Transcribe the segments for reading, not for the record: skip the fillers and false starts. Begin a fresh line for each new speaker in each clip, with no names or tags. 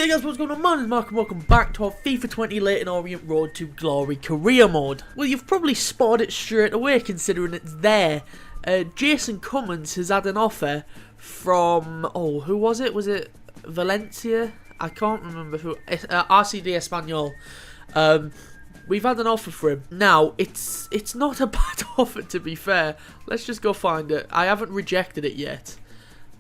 Guys, what's going on? My name is Mark and welcome back to our FIFA 20 Leyton Orient Road to Glory career mode. Well, you've probably spotted it straight away considering it's there. Jason Cummins has had an offer from, who was it? Was it Valencia? I can't remember who. RCD Espanol. We've had an offer for him. Now, it's not a bad offer, to be fair. Let's just go find it. I haven't rejected it yet.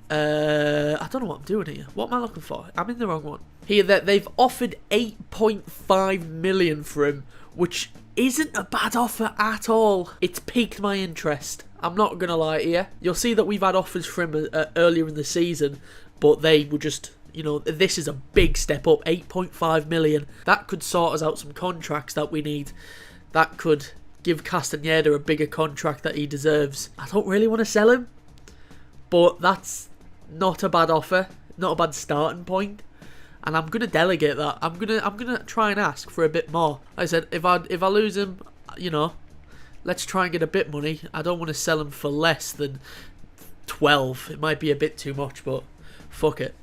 I don't know what I'm doing here. What am I looking for? I'm in the wrong one. Here, they've offered 8.5 million for him, which isn't a bad offer at all. It's piqued my interest. I'm not going to lie to you. You'll see that we've had offers for him earlier in the season, but they were just, you know, this is a big step up. 8.5 million. That could sort us out some contracts that we need. That could give Castaneda a bigger contract that he deserves. I don't really want to sell him, but that's not a bad offer, not a bad starting point, and I'm gonna delegate that. I'm gonna try and ask for a bit more. Like I said, if I lose him, you know, let's try and get a bit money. I don't want to sell him for less than 12. It might be a bit too much, but fuck it.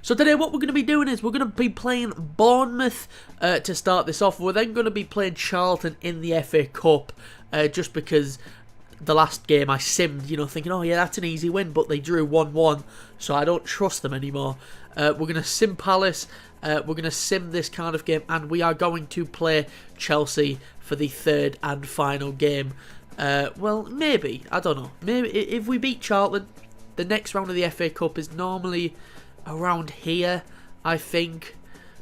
So today what we're going to be doing is we're going to be playing Bournemouth to start this off. We're then going to be playing Charlton in the FA Cup, just because the last game I simmed, you know, thinking, oh yeah, that's an easy win, but they drew 1-1, so I don't trust them anymore. We're going to sim Palace, we're going to sim this kind of game, and we are going to play Chelsea for the third and final game. Well, maybe, I don't know. Maybe if we beat Charlton, the next round of the FA Cup is normally around here, I think.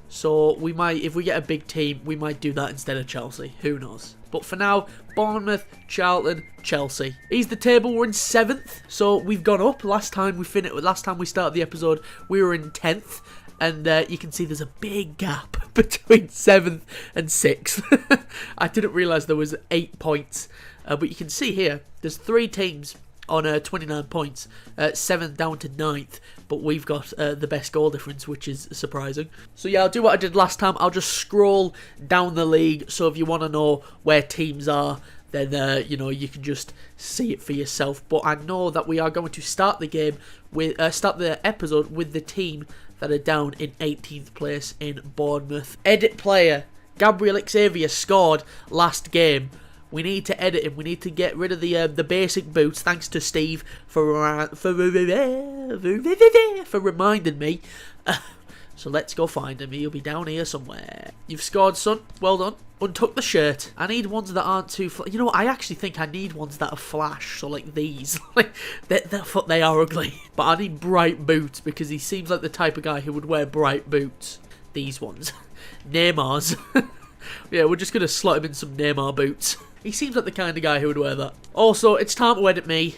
So we might, if we get a big team, we might do that instead of Chelsea. Who knows? But for now, Bournemouth, Charlton, Chelsea. Ease the table, we're in 7th, so we've gone up. Last time we started the episode, we were in 10th, and you can see there's a big gap between 7th and 6th. I didn't realise there was 8 points, but you can see here, there's 3 teams on 29 points, 7th down to 9th, but we've got the best goal difference, which is surprising. So yeah, I'll do what I did last time. I'll just scroll down the league, so if you want to know where teams are, then you know, you can just see it for yourself. But I know that we are going to start the game with start the episode with the team that are down in 18th place in Bournemouth. Edit player Gabriel Xavier scored last game. We need to edit him. We need to get rid of the basic boots. Thanks to Steve for reminding me. So let's go find him. He'll be down here somewhere. You've scored, son. Well done. Untuck the shirt. I need ones that aren't too... You know what? I actually think I need ones that are flash. So like these. They are ugly. But I need bright boots because he seems like the type of guy who would wear bright boots. These ones. Neymar's. Yeah, we're just going to slot him in some Neymar boots. He seems like the kind of guy who would wear that. Also, it's time to edit me,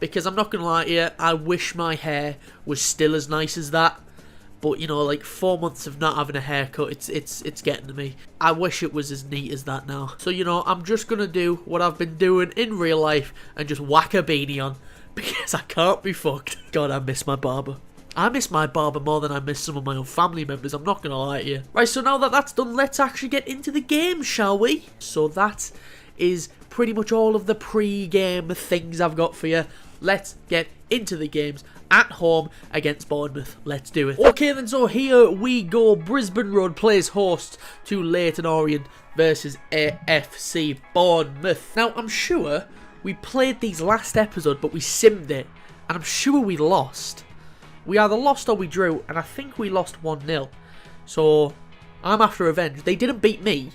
because I'm not going to lie to you, I wish my hair was still as nice as that. But, you know, like 4 months of not having a haircut, it's getting to me. I wish it was as neat as that now. So, you know, I'm just going to do what I've been doing in real life and just whack a beanie on, because I can't be fucked. God, I miss my barber. I miss my barber more than I miss some of my own family members, I'm not going to lie to you. Right, so now that that's done, let's actually get into the game, shall we? So that is pretty much all of the pre-game things I've got for you. Let's get into the games at home against Bournemouth. Let's do it. Okay then, so here we go. Brisbane Road plays host to Leyton Orient versus AFC Bournemouth. Now, I'm sure we played these last episode, but we simmed it, and I'm sure we lost. We either lost or we drew, and I think we lost 1-0. So, I'm after revenge. They didn't beat me.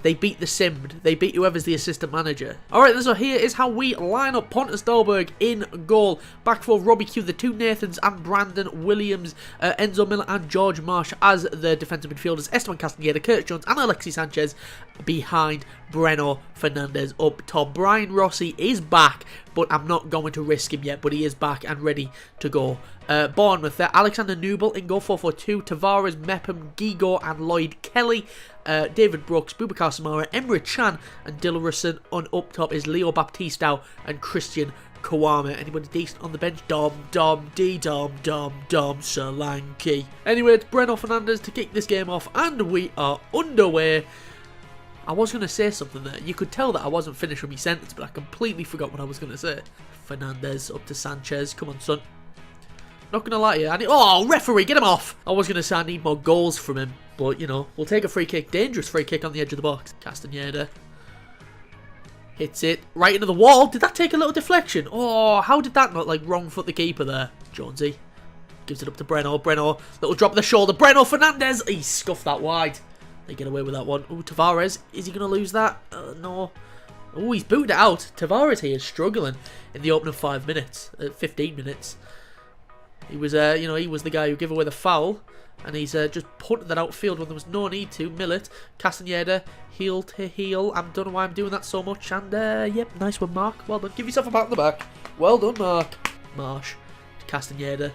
They beat the simmed. They beat whoever's the assistant manager. Alright, so here is how we line up. Pontus Dahlberg in goal. Back for Robbie Q, the 2 Nathans and Brandon Williams. Enzo Miller and George Marsh as the defensive midfielders. Esteban Castaneda, Curtis Jones and Alexis Sanchez behind Breno Fernandez up top. Brian Rossi is back, but I'm not going to risk him yet, but he is back and ready to go. Bournemouth there. Alexander Nubel in goal, 4-4-2. Tavares, Mepham, Gigo and Lloyd Kelly. David Brooks, Boubacar Samara, Emre Can and Dillerson. On up top is Leo Baptistao and Christian Kawama. Anybody decent on the bench? Dom Solanke. Anyway, it's Breno Fernandez to kick this game off, and we are underway. I was going to say something there. You could tell that I wasn't finished with my sentence, but I completely forgot what I was going to say. Fernandez up to Sanchez. Come on, son. Not gonna lie to you. Oh, referee, get him off. I was gonna say I need more goals from him, but you know, we'll take a free kick. Dangerous free kick on the edge of the box. Castaneda hits it right into the wall. Did that take a little deflection? Oh, how did that not, like, wrong foot the keeper there? Jonesy gives it up to Breno. Breno, little drop of the shoulder. Breno Fernandez. He scuffed that wide. They get away with that one. Oh, Tavares. Is he going to lose that? No. Oh, he's booted it out. Tavares here is struggling in the opening 15 minutes. He was, you know, he was the guy who gave away the foul. And he's just punted that outfield when there was no need to. Millet, Castaneda, heel to heel. I don't know why I'm doing that so much. And, yep, nice one, Mark. Well done. Give yourself a pat on the back. Well done, Mark. Marsh, Castaneda.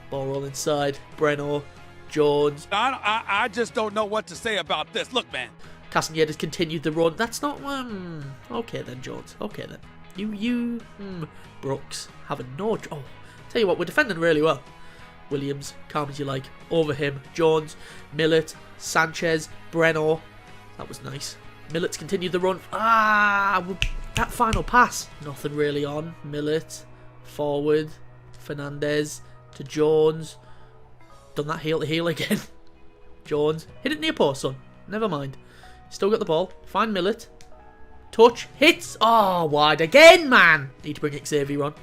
Ball roll inside. Breno, Jones.
I just don't know what to say about this. Look, man.
Castaneda's continued the run. That's not... okay then, Jones. Okay then. Brooks having no... Oh, tell you what, we're defending really well. Williams, calm as you like. Over him. Jones, Millet, Sanchez, Breno. That was nice. Millet's continued the run. That final pass. Nothing really on. Millet, forward. Fernandez to Jones. Done that heel to heel again. Jones. Hit it near post, son. Never mind. Still got the ball. Find Millet. Touch. Hits. Oh, wide again, man. Need to bring Xavier on.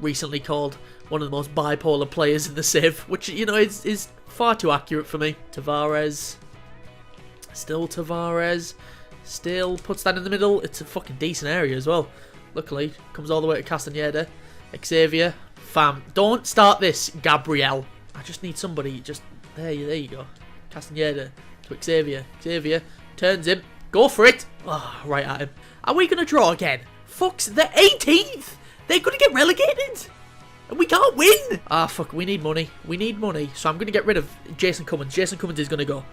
Recently called one of the most bipolar players in the Civ, which, you know, is far too accurate for me. Tavares. Still Tavares. Still puts that in the middle. It's a fucking decent area as well. Luckily, comes all the way to Castaneda. Xavier. Fam. Don't start this, Gabriel. I just need somebody. Just there you go. Castaneda to Xavier. Xavier turns him. Go for it. Oh, right at him. Are we going to draw again? Fuck's the 18th. They're going to get relegated. And we can't win. Fuck. We need money. We need money. So I'm going to get rid of Jason Cummins. Jason Cummins is going to go.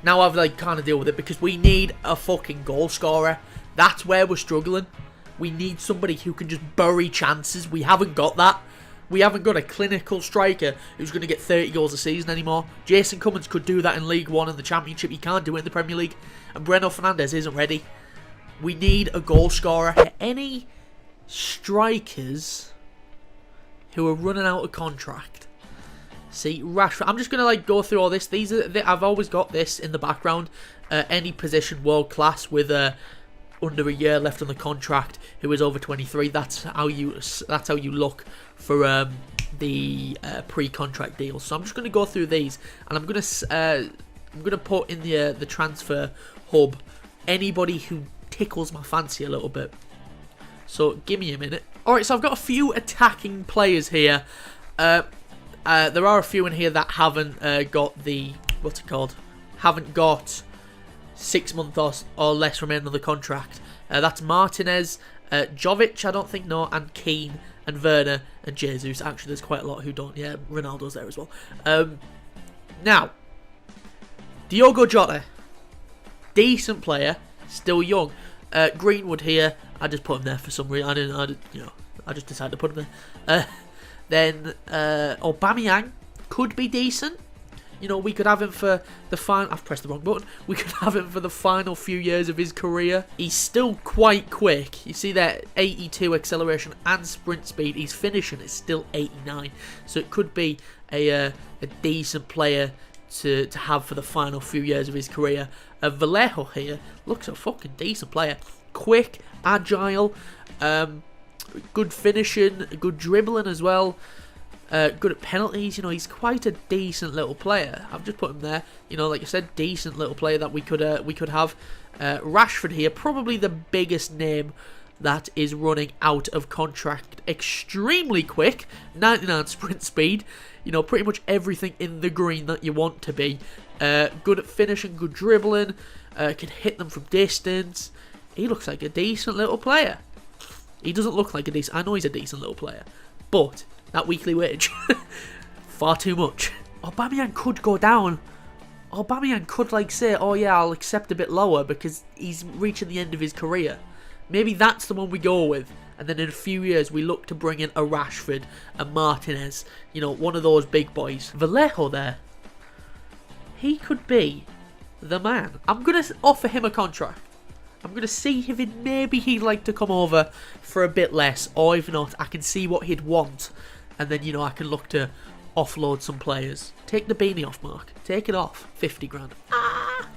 Now I've, like, kind of deal with it because we need a fucking goal scorer. That's where we're struggling. We need somebody who can just bury chances. We haven't got that. We haven't got a clinical striker who's going to get 30 goals a season anymore. Jason Cummins could do that in League One and the Championship. He can't do it in the Premier League. And Breno Fernandez isn't ready. We need a goal scorer. Any strikers who are running out of contract? See, Rashford. I'm just going to, like, go through all this. These are I've always got this in the background. Any position world class with under a year left on the contract who is over 23. That's how you look for the pre-contract deals. So I'm just going to go through these, and I'm going to put in the transfer hub anybody who tickles my fancy a little bit. So give me a minute. All right, so I've got a few attacking players here. There are a few in here that haven't got the haven't got 6 months or less remaining on the contract. That's Martinez, Jovic, I don't think, no, and Keane, and Werner, and Jesus. Actually, there's quite a lot who don't. Yeah, Ronaldo's there as well. Now, Diogo Jota, decent player, still young. Greenwood here, I just put him there for some reason. I just decided to put him there. Then Aubameyang could be decent. You know, we could have him for the final... I've pressed the wrong button. We could have him for the final few years of his career. He's still quite quick. You see that 82 acceleration and sprint speed. He's finishing is still 89. So it could be a decent player to have for the final few years of his career. Vallejo here looks a fucking decent player. Quick, agile, good finishing, good dribbling as well. Good at penalties. You know, he's quite a decent little player. I've just put him there. You know, like I said, decent little player that we could have. Rashford here, probably the biggest name that is running out of contract extremely quick. 99 sprint speed. You know, pretty much everything in the green that you want to be. Good at finishing, good dribbling. Can hit them from distance. He looks like a decent little player. He doesn't look like a decent... I know he's a decent little player. But that weekly wage, far too much. Aubameyang could go down. Aubameyang could, like, say, oh yeah, I'll accept a bit lower because he's reaching the end of his career. Maybe that's the one we go with. And then in a few years, we look to bring in a Rashford, a Martinez. You know, one of those big boys. Vallejo there. He could be the man. I'm going to offer him a contract. I'm going to see if maybe he'd like to come over for a bit less. Or if not, I can see what he'd want. and then, you know, I can look to offload some players. Take the beanie off, Mark. Take it off. 50 grand. Ah!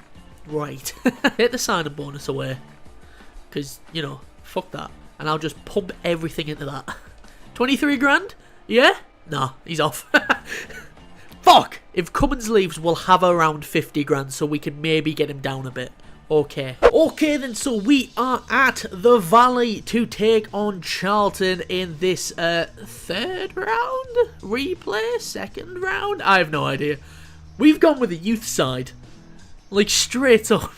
Right. Take the signing bonus away. Because, you know, fuck that. And I'll just pump everything into that. 23 grand? Yeah? Nah, he's off. Fuck! If Cummins leaves, we'll have around 50 grand, so we can maybe get him down a bit. Okay. Okay then, so we are at the Valley to take on Charlton in this third round? Replay? Second round? I have no idea. We've gone with the youth side. Like, straight up.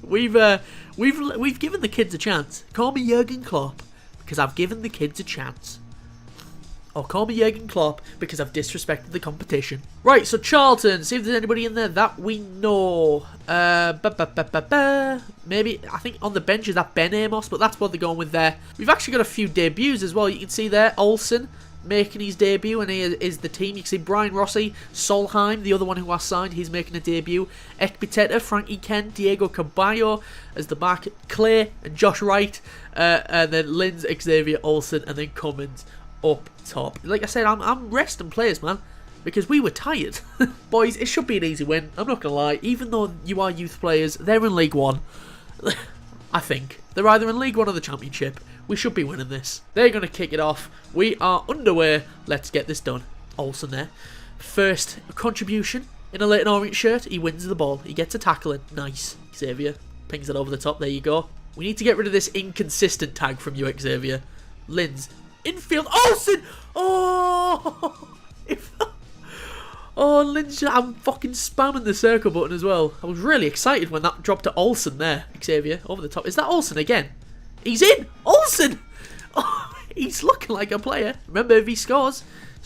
We've given the kids a chance. Call me Jurgen Klopp, because I've given the kids a chance. Or call me Jurgen Klopp because I've disrespected the competition. Right, so Charlton. See if there's anybody in there that we know. Maybe, I think on the bench is that Ben Amos, but that's what they're going with there. We've actually got a few debuts as well. You can see there, Olsen making his debut, and he is the team. You can see Brian Rossi, Solheim, the other one who has signed, he's making a debut. Ekpiteta, Frankie Kent, Diego Caballo as the back, Clay and Josh Wright, and then Linz, Xavier, Olsen, and then Cummins up top. Like I said, I'm resting players, man, because we were tired. Boys, it should be an easy win. I'm not going to lie. Even though you are youth players, they're in League One. I think. They're either in League One or the Championship. We should be winning this. They're going to kick it off. We are underway. Let's get this done. Olsen there. First contribution in a Leyton Orient shirt. He wins the ball. He gets a tackle in. Nice. Xavier pings it over the top. There you go. We need to get rid of this inconsistent tag from you, Xavier. Linz. Infield. Olsen! Oh! Oh, Lynch, I'm fucking spamming the circle button as well. I was really excited when that dropped to Olsen there. Xavier, over the top. Is that Olsen again? He's in! Olsen! Oh, he's looking like a player. Remember, if he scores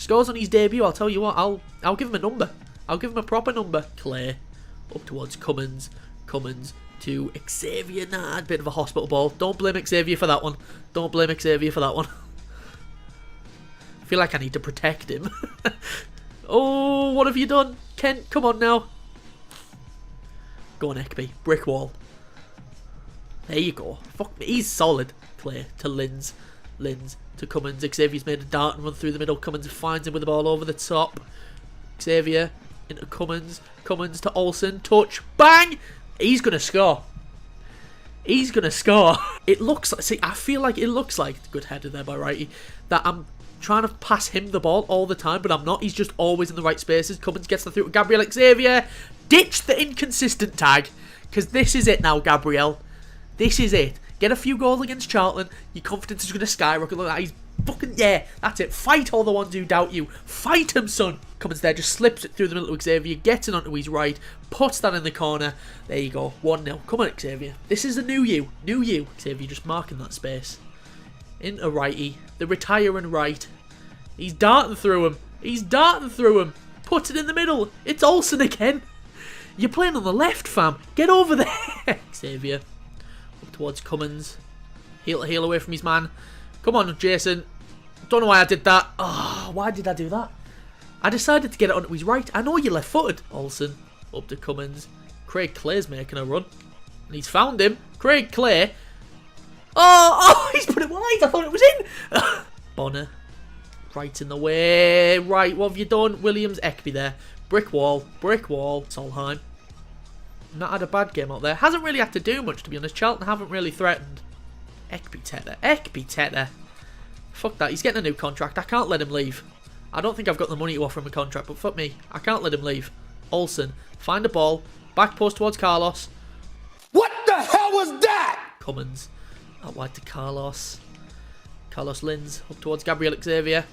on his debut, I'll tell you what, I'll give him a number. I'll give him a proper number. Clay, up towards Cummins. Cummins to Xavier. Nah, a bit of a hospital ball. Don't blame Xavier for that one. Don't blame Xavier for that one. I feel like I need to protect him. Oh, what have you done? Kent, come on now. Go on, Ekby. Brick wall. There you go. Fuck me. He's solid. Clay to Linz. Linz to Cummins. Xavier's made a dart and run through the middle. Cummins finds him with the ball over the top. Xavier into Cummins. Cummins to Olsen. Touch. Bang! He's going to score. He's going to score. It looks like... See, I feel like it looks like... Good header there by Righty. That I'm trying to pass him the ball all the time, but I'm not. He's just always in the right spaces. Cummins gets the through to Gabriel Xavier. Ditch the inconsistent tag, because this is it now, Gabriel. This is it. Get a few goals against Charlton. Your confidence is going to skyrocket. Look at that. He's fucking... Yeah, that's it. Fight all the ones who doubt you. Fight him, son. Cummins there, just slips it through the middle to Xavier. Gets it onto his right. Puts that in the corner. There you go. 1-0. Come on, Xavier. This is the new you. New you. Xavier just marking that space. Into Righty. The retiring right. He's darting through him. He's darting through him. Puts it in the middle. It's Olsen again. You're playing on the left, fam. Get over there. Xavier. Up towards Cummins. Heel to heel away from his man. Come on, Jason. Don't know why I did that. Oh, why did I do that? I decided to get it onto his right. I know you're left-footed. Olsen. Up to Cummins. Craig Clay's making a run. And he's found him. Craig Clay. Oh, he's put it wide. I thought it was in. Bonner. Right in the way. Right, what have you done? Williams, Ekby there. Brick wall. Brick wall. Solheim. Not had a bad game out there. Hasn't really had to do much, to be honest. Charlton haven't really threatened. Ekpiteta. Ekpiteta. Fuck that. He's getting a new contract. I can't let him leave. I don't think I've got the money to offer him a contract, but fuck me. I can't let him leave. Olsen. Find a ball. Back post towards Carlos.
What the hell was that?
Cummins. Out wide to Carlos. Carlos Linz. Up towards Gabriel Xavier.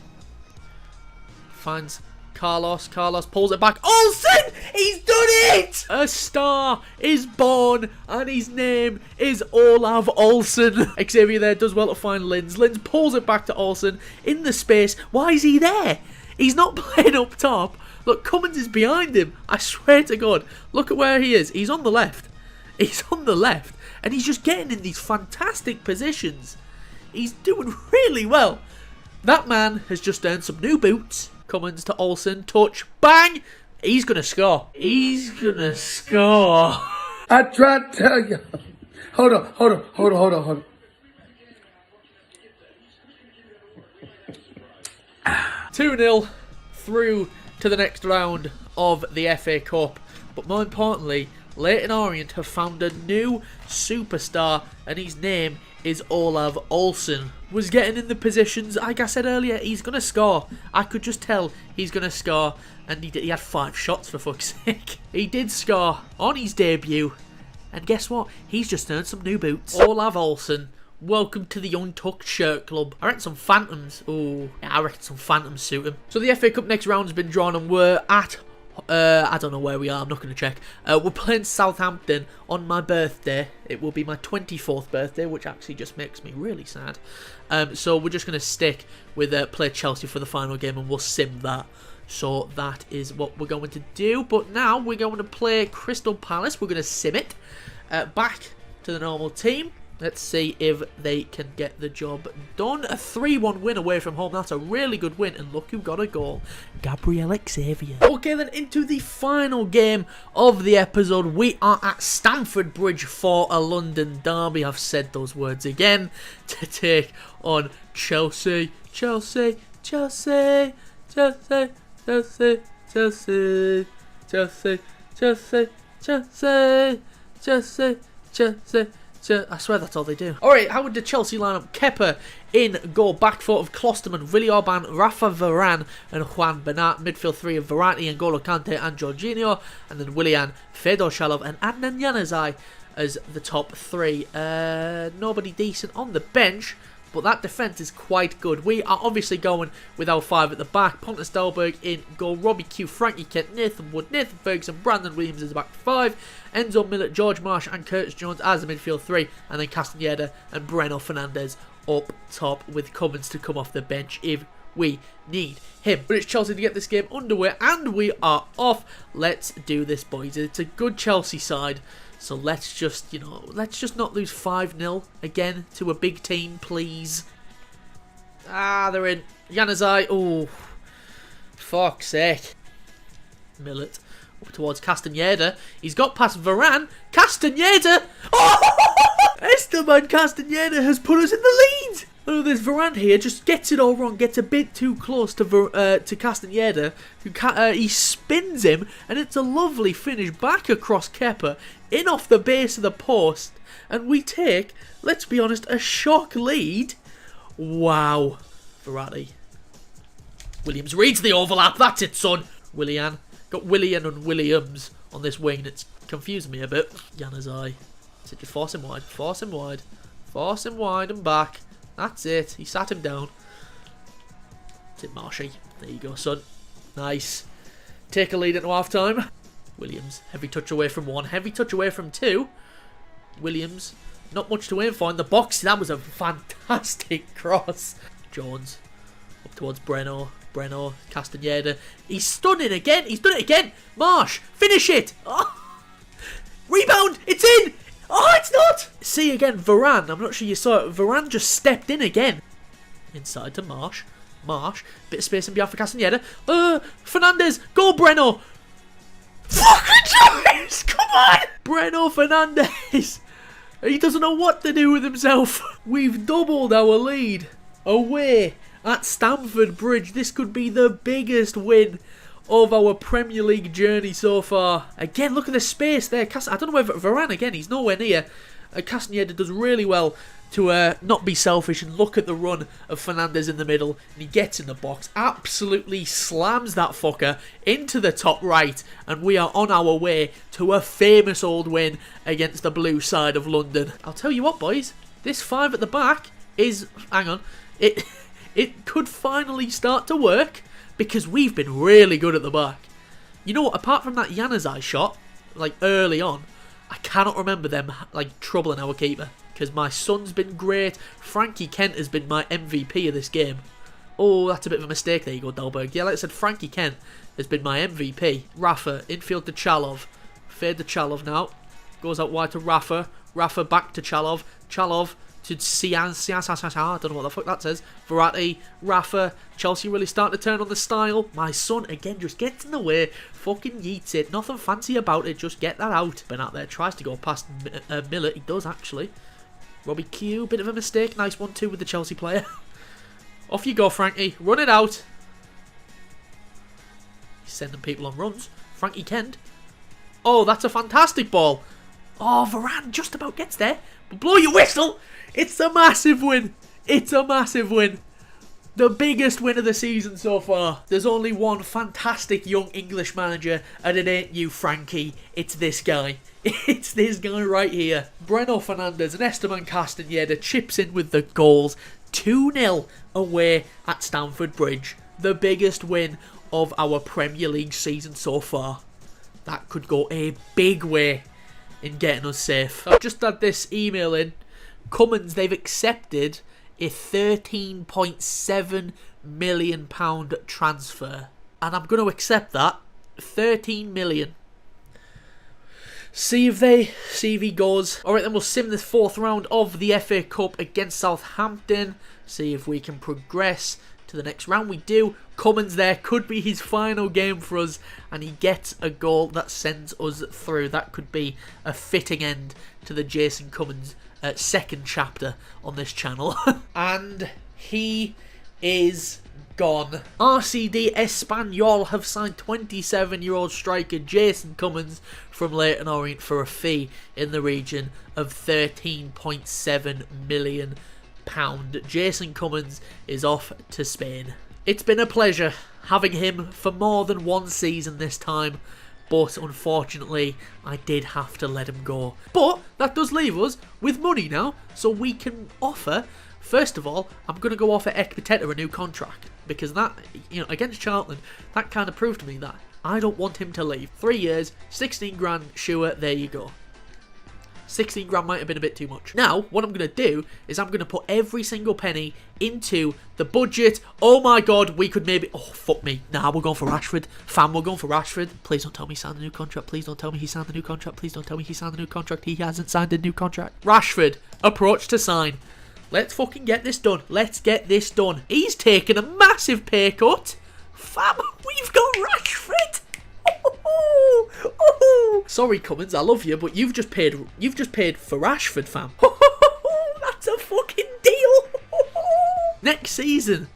Finds Carlos. Carlos pulls it back. Olsen! He's done it! A star is born, and his name is Olav Olsen. Xavier there does well to find Linz. Linz pulls it back to Olsen in the space. Why is he there? He's not playing up top. Look, Cummins is behind him. I swear to God. Look at where he is. He's on the left. He's on the left. And he's just getting in these fantastic positions. He's doing really well. That man has just earned some new boots. Cummins to Olsen. Touch. Bang! He's going to score. He's going to score.
I tried to tell you. Hold on.
2-0 through to the next round of the FA Cup. But more importantly, Leyton Orient have found a new superstar, and his name is Olav Olsen. Was getting in the positions, like I said earlier, he's going to score. I could just tell he's going to score, and he had 5 shots for fuck's sake. He did score on his debut, and guess what? He's just earned some new boots. Olav Olsen, welcome to the Untucked Shirt Club. I reckon some Phantoms. Oh, yeah, I reckon some Phantoms suit him. So the FA Cup next round has been drawn, and we're at I don't know where we are, I'm not going to check. We're playing Southampton on my birthday. It will be my 24th birthday, which actually just makes me really sad. So we're just going to stick with play Chelsea for the final game, and we'll sim that. So that is what we're going to do. But now we're going to play Crystal Palace. We're going to sim it back to the normal team. Let's see if they can get the job done. A 3-1 win away from home. That's a really good win. And look who got a goal. Gabriel Xavier. Okay, then into the final game of the episode. We are at Stamford Bridge for a London derby. I've said those words again. To take on Chelsea. Chelsea. Chelsea. Chelsea. Chelsea. Chelsea. Chelsea. Chelsea. Chelsea. Chelsea. Chelsea. I swear that's all they do. Alright, how would the Chelsea lineup? Kepa in goal, back four of Klosterman, Willy Orban, Rafa Varane and Juan Bernat. Midfield 3 of Verratti, N'Golo Kante and Jorginho. And then Willian, Fedor Shalov and Adnan Januzaj as the top 3. Nobody decent on the bench, but that defence is quite good. We are obviously going with our 5 at the back. Pontus Dahlberg in goal, Robbie Q, Frankie Kent, Nathan Wood, Nathan Ferguson, Brandon Williams as the back 5. Enzo Millett, George Marsh and Curtis Jones as the midfield 3. And then Castaneda and Breno Fernandes up top, with Cummins to come off the bench if we need him. But it's Chelsea to get this game underway, and we are off. Let's do this, boys. It's a good Chelsea side. So let's just, let's just not lose 5-0 again to a big team, please. Ah, they're in. Januzaj. Oh, fuck's sake. Millett up towards Castaneda. He's got past Varane. Castaneda. Oh! Esteban Castaneda has put us in the lead. Oh, this Varane here just gets it all wrong. Gets a bit too close to Castaneda. He spins him, and it's a lovely finish back across Kepa, in off the base of the post, and we take, let's be honest, a shock lead. Wow. Verratti. Williams reads the overlap. That's it, son. Willian. Got Willian and Williams on this wing. It's confused me a bit. Januzaj. So just force him wide. Force him wide. Force him wide and back. That's it. He sat him down. That's it, Marshy. There you go, son. Nice. Take a lead into half time. Williams. Heavy touch away from 1. Heavy touch away from 2. Williams. Not much to aim for in the box. That was a fantastic cross. Jones. Up towards Breno. Breno. Castaneda. He's stunning again. He's done it again. Marsh. Finish it. Oh. Rebound. It's in. Oh, it's not. See again, Varane. I'm not sure you saw it. Varane just stepped in again. Inside to Marsh. Marsh. Bit of space in behalf of Castaneda. Fernandes. Go, Breno. Fucking choice. Come on. Breno Fernandes. He doesn't know what to do with himself. We've doubled our lead away at Stamford Bridge. This could be the biggest win of our Premier League journey so far. Again, look at the space there. I don't know where Varane, again, he's nowhere near. Castaneda does really well to not be selfish and look at the run of Fernandes in the middle. And he gets in the box, absolutely slams that fucker into the top right. And we are on our way to a famous old win against the blue side of London. I'll tell you what, boys. This 5 at the back is... Hang on. It could finally start to work, because we've been really good at the back. You know what? Apart from that Januzaj shot, like early on, I cannot remember them like troubling our keeper. Because my son's been great. Frankie Kent has been my MVP of this game. Oh, that's a bit of a mistake. There you go, Dahlberg. Yeah, like I said, Frankie Kent has been my MVP. Rafa, infield to Chalov. Fade to Chalov now. Goes out wide to Rafa. Rafa back to Chalov. Chalov to Sian. I don't know what the fuck that says. Verratti, Rafa. Chelsea really starting to turn on the style. My son, again, just gets in the way. Fucking yeets it. Nothing fancy about it. Just get that out. Ben out there tries to go past Miller. He does, actually. Robbie Q, bit of a mistake. Nice 1-2 with the Chelsea player. Off you go, Frankie. Run it out. sending people on runs. Frankie Kent. Oh, that's a fantastic ball. Oh, Varane just about gets there. But blow your whistle. It's a massive win. It's a massive win. The biggest win of the season so far. There's only one fantastic young English manager, and it ain't you, Frankie. It's this guy. It's this guy right here. Breno Fernandes and Esteban Castañeda chips in with the goals. 2-0 away at Stamford Bridge. The biggest win of our Premier League season so far. That could go a big way in getting us safe. I've just had this email in. Cummins, they've accepted a £13.7 million transfer. And I'm going to accept that. 13 million. See if he goes. Alright, then we'll sim this 4th round of the FA Cup against Southampton. See if we can progress to the next round. We do. Cummins there, could be his final game for us, and he gets a goal that sends us through. That could be a fitting end to the Jason Cummins second chapter on this channel. And he is gone. RCD Espanyol have signed 27-year-old striker Jason Cummins from Leyton Orient for a fee in the region of £13.7 million. Jason Cummins is off to Spain. It's been a pleasure having him for more than one season this time, but unfortunately I did have to let him go. But that does leave us with money now, so we can offer, first of all, I'm going to go offer Ekpiteta a new contract, because that, against Charlton, that kind of proved to me that I don't want him to leave. 3 years, 16 grand, sure, there you go. 16 grand might have been a bit too much. Now, what I'm going to do is I'm going to put every single penny into the budget. Oh my god, we could maybe... Oh, fuck me. Nah, we're going for Rashford. Fam, we're going for Rashford. Please don't tell me he signed a new contract. Please don't tell me he signed a new contract. Please don't tell me he signed a new contract. He hasn't signed a new contract. Rashford, approach to sign. Let's fucking get this done. Let's get this done. He's taken a massive pay cut. Fam, we've got Rashford. Sorry, Cummins, I love you, but you've just paid for Rashford, fam. That's a fucking deal. Next season,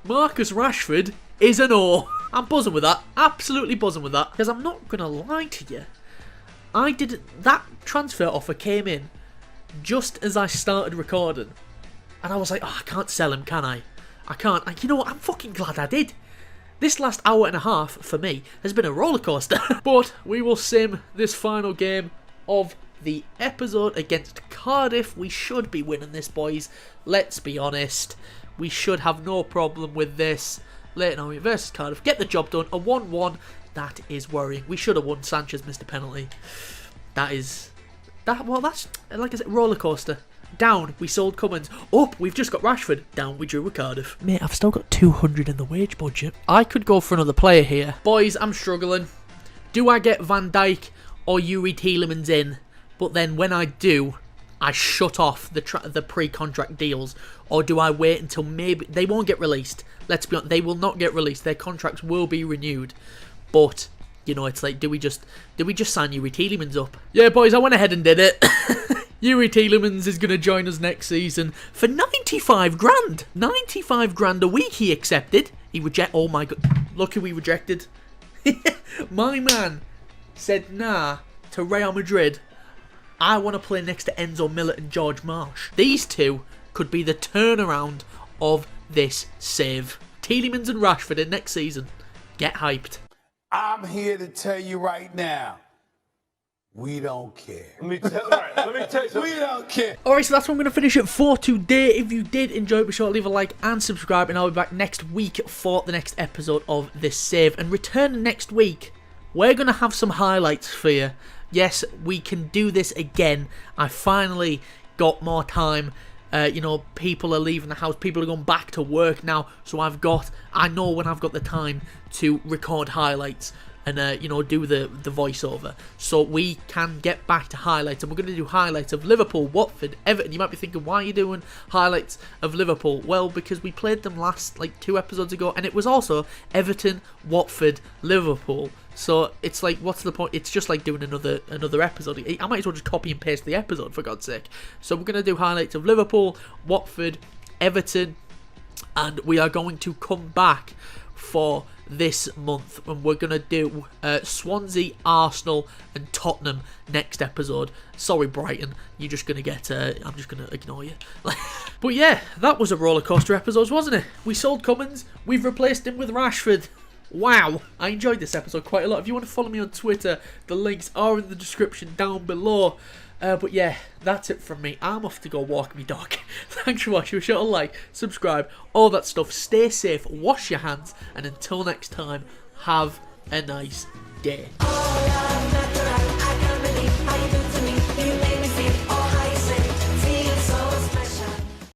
Marcus Rashford is an O. I'm buzzing with that. Absolutely buzzing with that. Because I'm not gonna lie to you, that transfer offer came in just as I started recording, and I was like, oh, I can't sell him, can I? I can't. And you know what? I'm fucking glad I did. This last hour and a half, for me, has been a rollercoaster. But we will sim this final game of the episode against Cardiff. We should be winning this, boys. Let's be honest. We should have no problem with this. Leyton Orient versus Cardiff. Get the job done. A 1-1. That is worrying. We should have won. Sanchez missed a penalty. That's, like I said, rollercoaster. Down, we sold Cummins. Up, we've just got Rashford. Down, we drew with Cardiff. Mate, I've still got 200 in the wage budget. I could go for another player here. Boys, I'm struggling. Do I get Van Dijk or Yuri Tielemans in? But then when I do, I shut off the pre-contract deals. Or do I wait until maybe... They won't get released. Let's be honest, they will not get released. Their contracts will be renewed. But... it's like, do we just sign Yuri Tielemans up? Yeah, boys, I went ahead and did it. Yuri Tielemans is going to join us next season for 95 grand. 95 grand a week he accepted. Oh my god. Lucky we rejected. My man said nah to Real Madrid. I want to play next to Enzo Millet and George Marsh. These two could be the turnaround of this save. Tielemans and Rashford in next season. Get hyped.
I'm here to tell you right now, we don't care.
Let me tell you.
We don't care.
Alright, so that's what I'm going to finish it for today. If you did enjoy it, be sure to leave a like and subscribe, and I'll be back next week for the next episode of this save. And return next week, we're going to have some highlights for you. Yes, we can do this again. I finally got more time. People are leaving the house. People are going back to work now. So I know when I've got the time to record highlights and, do the voiceover. So we can get back to highlights. And we're going to do highlights of Liverpool, Watford, Everton. You might be thinking, why are you doing highlights of Liverpool? Well, because we played them last, 2 episodes ago. And it was also Everton, Watford, Liverpool. So it's like, what's the point? It's just like doing another episode. I might as well just copy and paste the episode, for God's sake. So we're going to do highlights of Liverpool, Watford, Everton, and we are going to come back for this month, and we're going to do Swansea, Arsenal and Tottenham next episode. Sorry Brighton, you're just going to get, I'm just going to ignore you. But yeah, that was a rollercoaster episode, wasn't it? We sold Cummins, we've replaced him with Rashford. Wow, I enjoyed this episode quite a lot. If you want to follow me on Twitter, the links are in the description down below. But yeah, that's it from me. I'm off to go walk my dog. Thanks for watching. Be sure to like, subscribe, all that stuff. Stay safe, wash your hands, and until next time, have a nice day.